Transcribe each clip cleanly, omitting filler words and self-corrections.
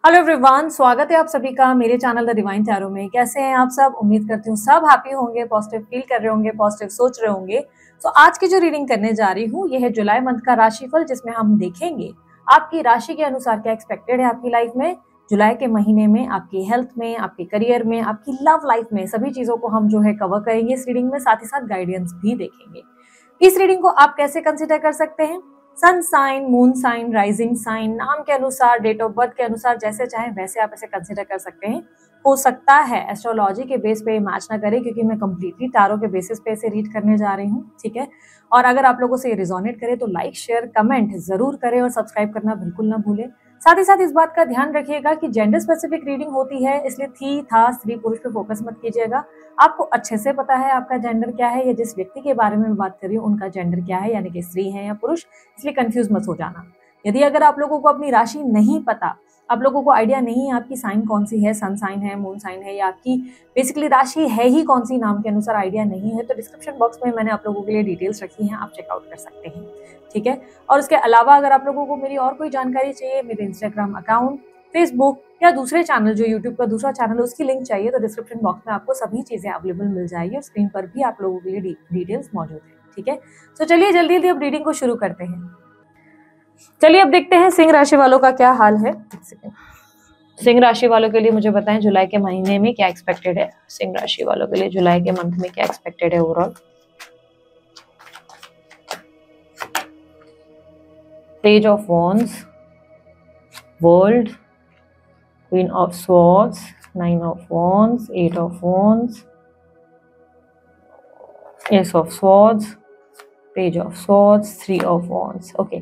Hello everyone, स्वागत है आप सभी का मेरे चैनल द डिवाइन टैरो में। कैसे हैं आप सब? उम्मीद करती हूँ सब हैप्पी होंगे, पॉजिटिव फील कर रहे होंगे, पॉजिटिव सोच रहे होंगे। तो आज की जो रीडिंग करने जा रही हूँ ये है जुलाई मंथ का राशिफल, जिसमें हम देखेंगे आपकी राशि के अनुसार क्या एक्सपेक्टेड है आपकी लाइफ में जुलाई के महीने में, आपकी हेल्थ में, आपके करियर में, आपकी लव लाइफ में। सभी चीजों को हम जो है कवर करेंगे इस रीडिंग में, साथ ही साथ गाइडेंस भी देखेंगे। इस रीडिंग को आप कैसे कंसिडर कर सकते हैं? Sun sign, moon sign, rising sign, नाम के अनुसार, डेट ऑफ बर्थ के अनुसार, जैसे चाहें वैसे आप इसे कंसिडर कर सकते हैं। हो सकता है एस्ट्रोलॉजी के बेस पे मैच ना करे, क्योंकि मैं कंप्लीटली टारो के बेसिस पे इसे रीड करने जा रही हूँ, ठीक है। और अगर आप लोगों से ये रिजोनेट करे तो लाइक, शेयर, कमेंट जरूर करें और सब्सक्राइब करना बिल्कुल ना भूलें। साथ ही साथ इस बात का ध्यान रखिएगा कि जेंडर स्पेसिफिक रीडिंग होती है, इसलिए थी, था, स्त्री, पुरुष पे फोकस मत कीजिएगा। आपको अच्छे से पता है आपका जेंडर क्या है, या जिस व्यक्ति के बारे में मैं बात कर रही हूँ उनका जेंडर क्या है, यानी कि स्त्री है या पुरुष, इसलिए कंफ्यूज मत हो जाना। यदि अगर आप लोगों को अपनी राशि नहीं पता, आप लोगों को आइडिया नहीं है आपकी साइन कौन सी है, सन साइन है, मून साइन है, या आपकी बेसिकली राशि है ही कौन सी, नाम के अनुसार आइडिया नहीं है, तो डिस्क्रिप्शन बॉक्स में मैंने आप लोगों के लिए डिटेल्स रखी हैं, आप चेकआउट कर सकते हैं, ठीक है। और उसके अलावा अगर आप लोगों को मेरी और कोई जानकारी चाहिए, मेरे इंस्टाग्राम अकाउंट, फेसबुक या दूसरे चैनल जो यूट्यूब का दूसरा चैनल है उसकी लिंक चाहिए, तो डिस्क्रिप्शन बॉक्स में आपको सभी चीजें अवेलेबल मिल जाएगी और स्क्रीन पर भी आप लोगों के लिए डिटेल्स मौजूद है, ठीक है। तो चलिए जल्दी जल्दी अब रीडिंग को शुरू करते हैं। चलिए अब देखते हैं सिंह राशि वालों का क्या हाल है। सिंह राशि वालों के लिए मुझे बताएं जुलाई के महीने में क्या एक्सपेक्टेड है। सिंह राशि वालों के लिए जुलाई के मंथ में क्या एक्सपेक्टेड है overall. Page of wands, world, queen of swords, nine of wands, eight of wands, ace of swords, page of swords, three of wands. Okay,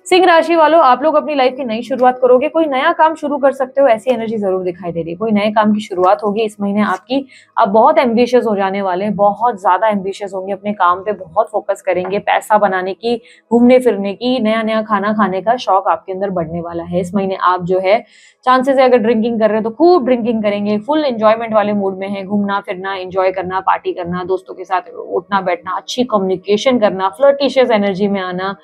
सिंह राशि वालों, आप लोग अपनी लाइफ की नई शुरुआत करोगे, कोई नया काम शुरू कर सकते हो, ऐसी एनर्जी जरूर दिखाई दे रही है। कोई नए काम की शुरुआत होगी इस महीने आपकी। आप बहुत एम्बिशियस हो जाने वाले हैं, बहुत ज्यादा एम्बिशियस होंगे, अपने काम पे बहुत फोकस करेंगे, पैसा बनाने की, घूमने फिरने की, नया नया खाना खाने का शौक आपके अंदर बढ़ने वाला है इस महीने। आप जो है चांसेस है अगर ड्रिंकिंग कर रहे हो तो खूब ड्रिंकिंग करेंगे, फुल एंजॉयमेंट वाले मूड में है, घूमना फिरना, एंजॉय करना, पार्टी करना, दोस्तों के साथ उठना बैठना, अच्छी कम्युनिकेशन करना, फ्लर्टिशियस एनर्जी में आना,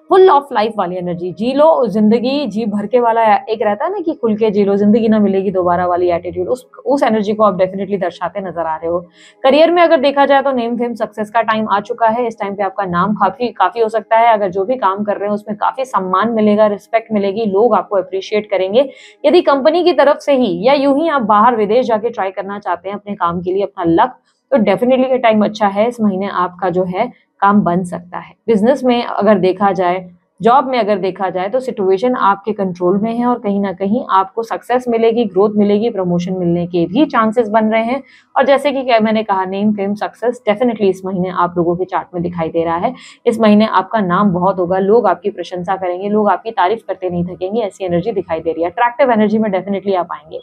फुल ऑफ लाइफ वाली एनर्जी। जी लो जिंदगी, जी भर के वाला एक रहता है ना कि खुल के जी लो, जिंदगी ना मिलेगी दोबारा वाली एटीट्यूड, उस एनर्जी को आप डेफिनेटली दर्शाते नजर आ रहे हो। करियर में अगर देखा जाए तो नेम फेम सक्सेस का टाइम आ चुका है। इस टाइम पे आपका नाम काफी हो सकता है। अगर जो भी काम कर रहे हैं उसमें काफी सम्मान मिलेगा, रिस्पेक्ट मिलेगी, लोग आपको अप्रिशिएट करेंगे। यदि कंपनी की तरफ से ही या यूं ही आप बाहर विदेश जाके ट्राई करना चाहते हैं अपने काम के लिए, अपना लक, तो डेफिनेटली ये टाइम अच्छा है। इस महीने आपका जो है काम बन सकता है। बिजनेस में अगर देखा जाए, जॉब में अगर देखा जाए तो सिचुएशन आपके कंट्रोल में है और कहीं ना कहीं आपको सक्सेस मिलेगी, ग्रोथ मिलेगी, प्रमोशन मिलने के भी चांसेस बन रहे हैं। और जैसे कि मैंने कहा, नेम फेम सक्सेस डेफिनेटली इस महीने आप लोगों के चार्ट में दिखाई दे रहा है। इस महीने आपका नाम बहुत होगा, लोग आपकी प्रशंसा करेंगे, लोग आपकी तारीफ करते नहीं थकेंगे, ऐसी एनर्जी दिखाई दे रही है। अट्रैक्टिव एनर्जी में डेफिनेटली आप आएंगे।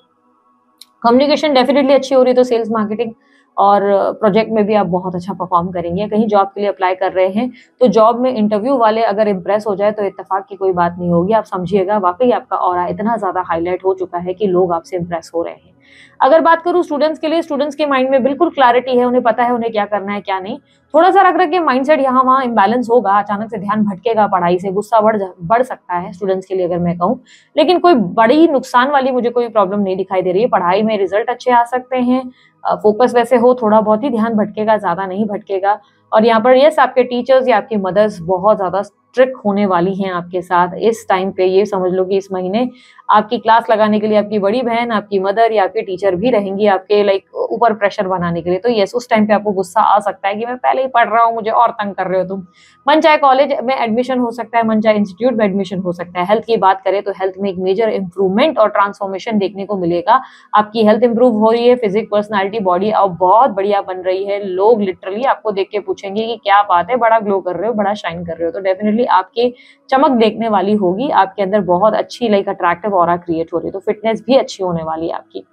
कम्युनिकेशन डेफिनेटली अच्छी हो रही है, तो सेल्स, मार्केटिंग और प्रोजेक्ट में भी आप बहुत अच्छा परफॉर्म करेंगे। कहीं जॉब के लिए अप्लाई कर रहे हैं तो जॉब में इंटरव्यू वाले अगर इंप्रेस हो जाए तो इत्तेफाक की कोई बात नहीं होगी। आप समझिएगा वाकई आपका ऑरा इतना ज्यादा हाईलाइट हो चुका है कि लोग आपसे इंप्रेस हो रहे हैं। अगर बात करूं स्टूडेंट्स के लिए, स्टूडेंट्स के माइंड में बिल्कुल क्लैरिटी है, उन्हें पता है उन्हें क्या करना है क्या नहीं। थोड़ा सा रख रख के माइंडसेट यहाँ वहाँ इम्बैलेंस होगा, अचानक से ध्यान भटकेगा पढ़ाई से, गुस्सा बढ़ सकता है स्टूडेंट्स के लिए अगर मैं कहूँ। लेकिन कोई बड़ी नुकसान वाली मुझे कोई प्रॉब्लम नहीं दिखाई दे रही है। पढ़ाई में रिजल्ट अच्छे आ सकते हैं, फोकस वैसे हो, थोड़ा बहुत ही ध्यान भटकेगा, ज्यादा नहीं भटकेगा। और यहाँ पर यस, आपके टीचर्स या आपकी मदर्स बहुत ज्यादा स्ट्रिक्ट होने वाली हैं आपके साथ इस टाइम पे। ये समझ लो कि इस महीने आपकी क्लास लगाने के लिए आपकी बड़ी बहन, आपकी मदर या आपके टीचर भी रहेंगी आपके लाइक ऊपर प्रेशर बनाने के लिए। तो यस, उस टाइम पे आपको गुस्सा आ सकता है कि मैं पहले ही पढ़ रहा हूँ, मुझे और तंग कर रहे हो तुम। मन चाहे कॉलेज में एडमिशन हो सकता है, मन चाहे इंस्टीट्यूट में एडमिशन हो सकता है। हेल्थ की बात करें तो हेल्थ में एक मेजर इंप्रूवमेंट और ट्रांसफॉर्मेशन देखने को मिलेगा। आपकी हेल्थ इंप्रूव हो रही है, फिजिक, पर्सनैलिटी, बॉडी अब बहुत बढ़िया बन रही है। लोग लिटरली आपको देख के पूछेंगे कि क्या बात है, बड़ा ग्लो कर रहे हो, बड़ा शाइन कर रहे हो। तो डेफिनेटली आपके चमक देखने वाली होगी, आपके अंदर बहुत अच्छी लाइक अट्रैक्टिव ऑरा क्रिएट हो रही है। तो फिटनेस भी अच्छी होने वाली है आपकी।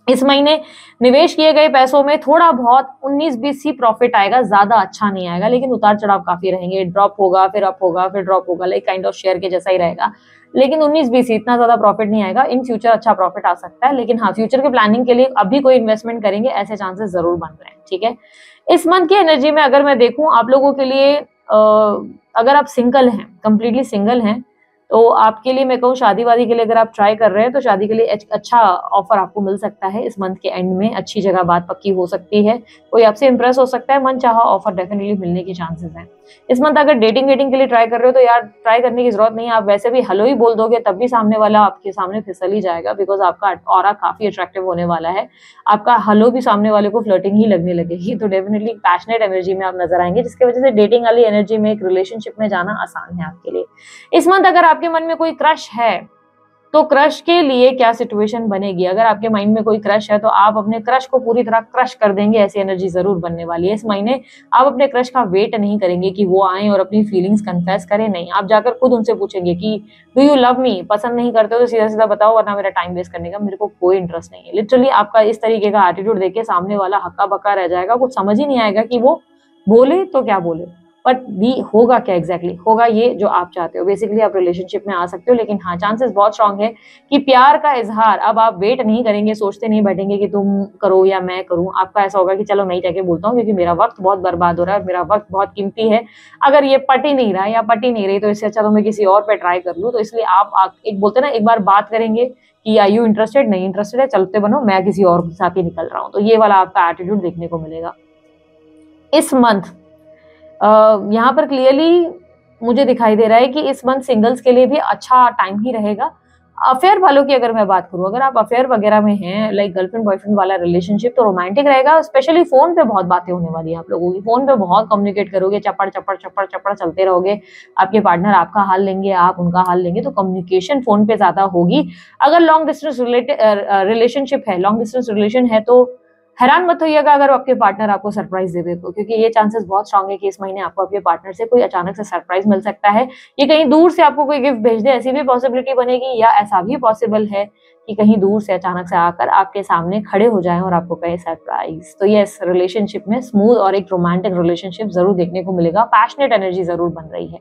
इस महीने निवेश किए गए पैसों में थोड़ा बहुत 19-20 ही प्रॉफिट आएगा, ज्यादा अच्छा नहीं आएगा, लेकिन उतार चढ़ाव काफी रहेंगे। ड्रॉप होगा, फिर अप होगा, फिर ड्रॉप होगा, लाइक काइंड ऑफ शेयर के जैसा ही रहेगा। लेकिन 19-20 इतना ज्यादा प्रॉफिट नहीं आएगा। इन फ्यूचर अच्छा प्रॉफिट आ सकता है, लेकिन हाँ, फ्यूचर के प्लानिंग के लिए अभी कोई इन्वेस्टमेंट करेंगे ऐसे चांसेस जरूर बन रहे हैं, ठीक है। इस मंथ की एनर्जी में अगर मैं देखूं आप लोगों के लिए, अगर आप सिंगल हैं, कंप्लीटली सिंगल हैं, तो आपके लिए मैं कहूँ शादी वादी के लिए अगर आप ट्राई कर रहे हैं तो शादी के लिए अच्छा ऑफर आपको मिल सकता है इस मंथ के एंड में, अच्छी जगह बात पक्की हो सकती है, कोई आपसे इंप्रेस हो सकता है, मन चाहा ऑफर डेफिनेटली मिलने के चांसेस हैं। इस मंथ अगर डेटिंग वेटिंग के लिए ट्राई कर रहे हो तो यार ट्राई करने की जरूरत नहीं है, आप वैसे भी हेलो ही बोल दोगे तब भी सामने वाला आपके सामने फिसल ही जाएगा, बिकॉज आपका ऑरा काफी अट्रैक्टिव होने वाला है, आपका हेलो भी सामने वाले को फ्लर्टिंग ही लगने लगेगी, तो डेफिनेटली पैशनेट एनर्जी में आप नजर आएंगे, जिसकी वजह से डेटिंग वाली एनर्जी में एक रिलेशनशिप में जाना आसान है आपके लिए। इस मंथ अगर आपके मन में कोई क्रश है तो क्रश के लिए क्या सिचुएशन बनेगी, अगर आपके माइंड में कोई क्रश है तो आप अपने क्रश को पूरी तरह क्रश कर देंगे, ऐसी एनर्जी जरूर बनने वाली है इस महीने। आप अपने क्रश का वेट नहीं करेंगे कि वो आए और अपनी फीलिंग्स कन्फेस करें, नहीं, आप जाकर खुद उनसे पूछेंगे कि डू यू लव मी, पसंद नहीं करते हो तो सीधा सीधा बताओ, वरना मेरा टाइम वेस्ट करने का मेरे को कोई इंटरेस्ट नहीं है। लिटरली आपका इस तरीके का एटीट्यूड देख के सामने वाला हक्का बक्का रह जाएगा, कुछ समझ ही नहीं आएगा कि वो बोले तो क्या बोले, बट भी होगा क्या एग्जैक्टली होगा ये जो आप चाहते हो। बेसिकली आप रिलेशनशिप में आ सकते हो, लेकिन हाँ चांसेस बहुत स्ट्रांग है कि प्यार का इजहार अब आप वेट नहीं करेंगे, सोचते नहीं बैठेंगे कि तुम करो या मैं करूं, आपका ऐसा होगा कि चलो मैं ही जाके बोलता हूँ क्योंकि मेरा वक्त बहुत बर्बाद हो रहा है, मेरा वक्त बहुत कीमती है, अगर ये पट ही नहीं रहा या पट ही नहीं रही तो इससे अच्छा तो मैं किसी और पे ट्राई कर लूँ। तो इसलिए आप एक बोलते ना एक बार बात करेंगे कि आर यू इंटरेस्टेड, नहीं इंटरेस्टेड है, चलते बनो, मैं किसी और के साथ ही निकल रहा हूँ, तो ये वाला आपका एटीट्यूड देखने को मिलेगा इस मंथ। यहाँ पर क्लियरली मुझे दिखाई दे रहा है कि इस मंथ सिंगल्स के लिए भी अच्छा टाइम ही रहेगा। अफेयर वालों की अगर मैं बात करूं, अगर आप अफेयर वगैरह में हैं, लाइक गर्लफ्रेंड बॉयफ्रेंड वाला रिलेशनशिप, तो रोमांटिक रहेगा, स्पेशली फोन पे बहुत बातें होने वाली है आप लोगों की, फोन पे बहुत कम्युनिकेट करोगे, चपड़ चपड़ चपड़ चपड़ चलते रहोगे, आपके पार्टनर आपका हाल लेंगे, आप उनका हाल लेंगे, तो कम्युनिकेशन फोन पे ज्यादा होगी। अगर लॉन्ग डिस्टेंस रिलेशनशिप है, लॉन्ग डिस्टेंस रिलेशन है तो हैरान मत होइएगा अगर आपके पार्टनर आपको सरप्राइज दे दे तो, क्योंकि ये चांसेस बहुत स्ट्रांग है कि इस महीने आपको आपके पार्टनर से कोई अचानक से सरप्राइज मिल सकता है, ये कहीं दूर से आपको कोई गिफ्ट भेज दे, ऐसी भी पॉसिबिलिटी बनेगी, या ऐसा भी पॉसिबल है कि कहीं दूर से अचानक से आकर आपके सामने खड़े हो जाएं और आपको कहे सरप्राइज। तो ये रिलेशनशिप में स्मूथ और एक रोमांटिक रिलेशनशिप जरूर देखने को मिलेगा, पैशनेट एनर्जी जरूर बन रही है।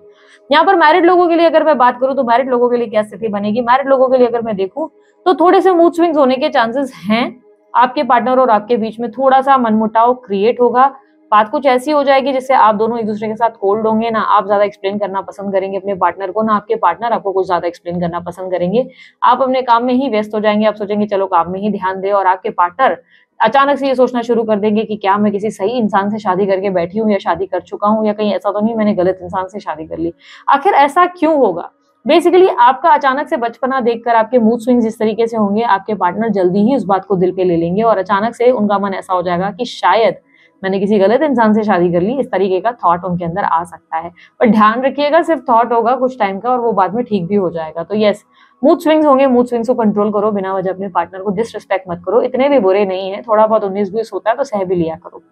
यहाँ पर मैरिड लोगों के लिए अगर मैं बात करूं तो मैरिड लोगों के लिए क्या स्थिति बनेगी, मैरिड लोगों के लिए अगर मैं देखूं तो थोड़े से मूड स्विंग्स होने के चांसेस हैं, आपके पार्टनर और आपके बीच में थोड़ा सा मनमुटाव क्रिएट होगा, बात कुछ ऐसी हो जाएगी जिससे आप दोनों एक दूसरे के साथ कोल्ड होंगे, ना आप ज्यादा एक्सप्लेन करना पसंद करेंगे अपने पार्टनर को, ना आपके पार्टनर आपको कुछ ज्यादा एक्सप्लेन करना पसंद करेंगे, आप अपने काम में ही व्यस्त हो जाएंगे, आप सोचेंगे चलो काम में ही ध्यान दे, और आपके पार्टनर अचानक से ये सोचना शुरू कर देंगे कि क्या मैं किसी सही इंसान से शादी करके बैठी हूँ या शादी कर चुका हूँ, या कहीं ऐसा तो नहीं मैंने गलत इंसान से शादी कर ली, आखिर ऐसा क्यों होगा। बेसिकली आपका अचानक से बचपना देखकर आपके मूड स्विंग्स इस तरीके से होंगे, आपके पार्टनर जल्दी ही उस बात को दिल पे ले लेंगे और अचानक से उनका मन ऐसा हो जाएगा कि शायद मैंने किसी गलत इंसान से शादी कर ली, इस तरीके का थॉट उनके अंदर आ सकता है। पर ध्यान रखिएगा सिर्फ थॉट होगा कुछ टाइम का और वो बाद में ठीक भी हो जाएगा। तो यस, मूड स्विंग्स होंगे, मूड स्विंग्स को कंट्रोल करो, बिना वजह अपने पार्टनर को डिसरिस्पेक्ट मत करो, इतने भी बुरे नहीं है, थोड़ा बहुत 19-20 होता है तो सह भी लिया करो।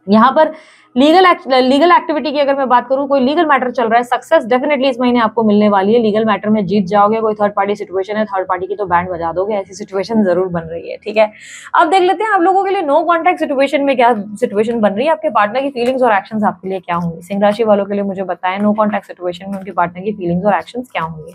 यहाँ पर लीगल एक्टिविटी की अगर मैं बात करूं, कोई लीगल मैटर चल रहा है, सक्सेस डेफिनेटली इस महीने आपको मिलने वाली है, लीगल मैटर में जीत जाओगे, कोई थर्ड पार्टी सिचुएशन है, थर्ड पार्टी की तो बैंड बजा दोगे, ऐसी सिचुएशन जरूर बन रही है। ठीक है, अब देख लेते हैं आप लोगों के लिए नो कॉन्टैक्ट सिचुएशन में क्या सिचुएशन बन रही है, आपके पार्टनर की फीलिंग्स और एक्शंस आपके लिए क्या होंगे। सिंह राशि वालों के लिए मुझे बताएं नो कॉन्टैक्ट सिचुएशन में उनके पार्टनर की फीलिंग्स और एक्शंस क्या होंगे।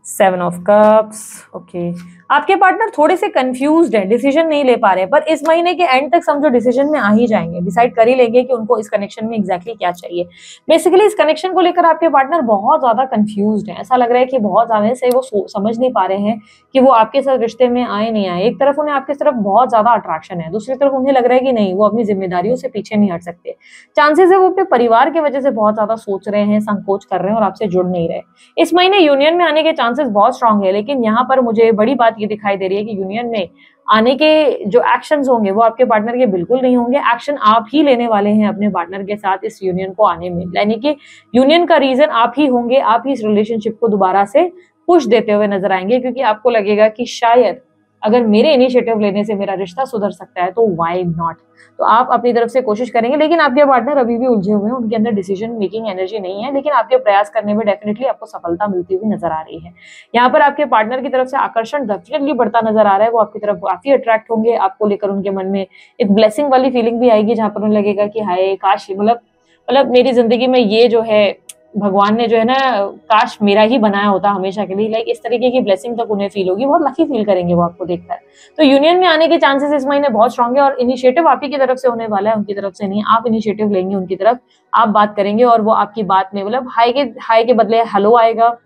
7 ऑफ कप्स, ओके, आपके पार्टनर थोड़े से कंफ्यूज्ड है, डिसीजन नहीं ले पा रहे हैं, पर इस महीने के एंड तक समझो डिसीजन में आ ही जाएंगे, डिसाइड कर ही लेंगे कि उनको इस कनेक्शन में एग्जैक्टली क्या चाहिए। बेसिकली इस कनेक्शन को लेकर आपके पार्टनर बहुत ज्यादा कंफ्यूज्ड है, ऐसा लग रहा है कि बहुत ज्यादा से वो समझ नहीं पा रहे हैं कि वो आपके साथ रिश्ते में आए नहीं आए। एक तरफ उन्हें आपकी तरफ बहुत ज्यादा अट्रैक्शन है, दूसरी तरफ उन्हें लग रहा है कि नहीं, वो अपनी जिम्मेदारियों से पीछे नहीं हट सकते। चांसेस है वो अपने परिवार की वजह से बहुत ज्यादा सोच रहे हैं, संकोच कर रहे हैं और आपसे जुड़ नहीं रहे। इस महीने यूनियन में आने के चांसेस बहुत स्ट्रांग है, लेकिन यहाँ पर मुझे बड़ी बात ये दिखाई दे रही है कि यूनियन में आने के जो एक्शंस होंगे वो आपके पार्टनर के बिल्कुल नहीं होंगे, एक्शन आप ही लेने वाले हैं अपने पार्टनर के साथ इस यूनियन को आने में, यानी कि यूनियन का रीजन आप ही होंगे, आप ही इस रिलेशनशिप को दोबारा से पुश देते हुए नजर आएंगे, क्योंकि आपको लगेगा कि शायद अगर मेरे इनिशिएटिव लेने से मेरा रिश्ता सुधर सकता है तो व्हाई नॉट। तो आप अपनी तरफ से कोशिश करेंगे, लेकिन आपके पार्टनर अभी भी उलझे हुए हैं, उनके अंदर डिसीजन मेकिंग एनर्जी नहीं है, लेकिन आपके प्रयास करने में डेफिनेटली आपको सफलता मिलती हुई नजर आ रही है। यहाँ पर आपके पार्टनर की तरफ से आकर्षण डेफिनेटली बढ़ता नजर आ रहा है, वो आपकी तरफ काफी अट्रैक्ट होंगे, आपको लेकर उनके मन में एक ब्लेसिंग वाली फीलिंग भी आएगी, जहाँ पर उन्हें लगेगा कि हाय काश मतलब मेरी जिंदगी में ये जो है भगवान ने जो है ना काश मेरा ही बनाया होता हमेशा के लिए, लाइक इस तरीके की ब्लेसिंग तक उन्हें फील होगी, बहुत लकी फील करेंगे वो आपको देखकर। तो यूनियन में आने के चांसेस इस महीने बहुत स्ट्रांग है और इनिशिएटिव आप ही की तरफ से होने वाला है, उनकी तरफ से नहीं। आप इनिशिएटिव लेंगे उनकी तरफ, आप बात करेंगे और वो आपकी बात में मतलब हाई के बदले हेलो आएगा,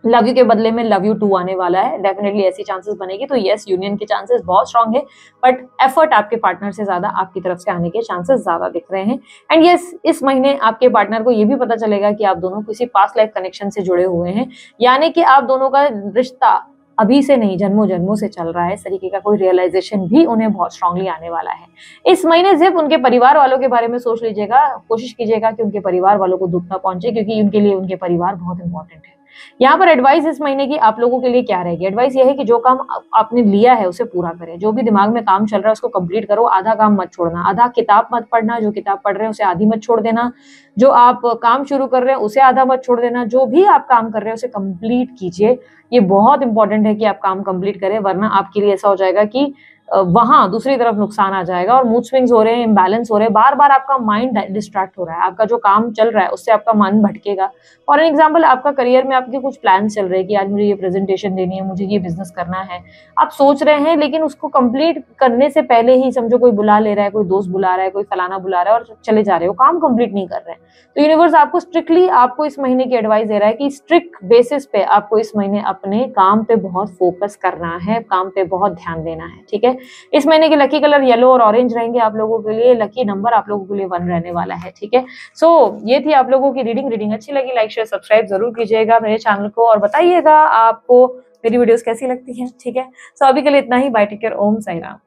लव यू के बदले में लव यू टू आने वाला है, डेफिनेटली ऐसी चांसेस बनेगी। तो यस, यूनियन के चांसेस बहुत स्ट्रांग है, बट एफर्ट आपके पार्टनर से ज्यादा आपकी तरफ से आने के चांसेस ज्यादा दिख रहे हैं। एंड यस, इस महीने आपके पार्टनर को ये भी पता चलेगा कि आप दोनों किसी पास्ट लाइफ कनेक्शन से जुड़े हुए हैं, यानी कि आप दोनों का रिश्ता अभी से नहीं जन्मों जन्मों से चल रहा है। इस तरीके का कोई रियलाइजेशन भी उन्हें बहुत स्ट्रांगली आने वाला है इस महीने। सिर्फ उनके परिवार वालों के बारे में सोच लीजिएगा, कोशिश कीजिएगा कि उनके परिवार वालों को दुख ना पहुंचे, क्योंकि उनके लिए उनके परिवार बहुत इंपॉर्टेंट है। यहाँ पर एडवाइस इस महीने की आप लोगों के लिए क्या रहेगी? एडवाइस ये है कि जो काम आपने लिया है उसे पूरा करें, जो भी दिमाग में काम चल रहा है उसको कंप्लीट करो, आधा काम मत छोड़ना, आधा किताब मत पढ़ना, जो किताब पढ़ रहे हैं उसे आधी मत छोड़ देना, जो आप काम शुरू कर रहे हैं उसे आधा मत छोड़ देना, जो भी आप काम कर रहे हैं उसे कंप्लीट कीजिए। ये बहुत इंपॉर्टेंट है कि आप काम कंप्लीट करें, वरना आपके लिए ऐसा हो जाएगा कि वहां दूसरी तरफ नुकसान आ जाएगा और मूड स्विंग्स हो रहे हैं, इम्बैलेंस हो रहे हैं, बार बार आपका माइंड डिस्ट्रैक्ट हो रहा है, आपका जो काम चल रहा है उससे आपका मन भटकेगा। फॉर एन एग्जाम्पल, आपका करियर में आपके कुछ प्लान चल रहे हैं कि आज मुझे ये प्रेजेंटेशन देनी है, मुझे ये बिजनेस करना है, आप सोच रहे हैं, लेकिन उसको कंप्लीट करने से पहले ही समझो कोई बुला ले रहा है, कोई दोस्त बुला रहा है, कोई फलाना बुला रहा है और चले जा रहे हो, काम कंप्लीट नहीं कर रहे हैं। तो यूनिवर्स आपको स्ट्रिक्टली आपको इस महीने की एडवाइस दे रहा है कि स्ट्रिक्ट बेसिस पे आपको इस महीने अपने काम पे बहुत फोकस करना है, काम पे बहुत ध्यान देना है, ठीक है। इस महीने के लकी कलर येलो और ऑरेंज रहेंगे आप लोगों के लिए, लकी नंबर आप लोगों के लिए 1 रहने वाला है, ठीक है। सो ये थी आप लोगों की रीडिंग अच्छी लगी लाइक शेयर सब्सक्राइब जरूर कीजिएगा मेरे चैनल को और बताइएगा आपको मेरी वीडियोस कैसी लगती हैं, ठीक है। सो अभी के लिए इतना ही, बाय, टेक केयर, ओम साई राम।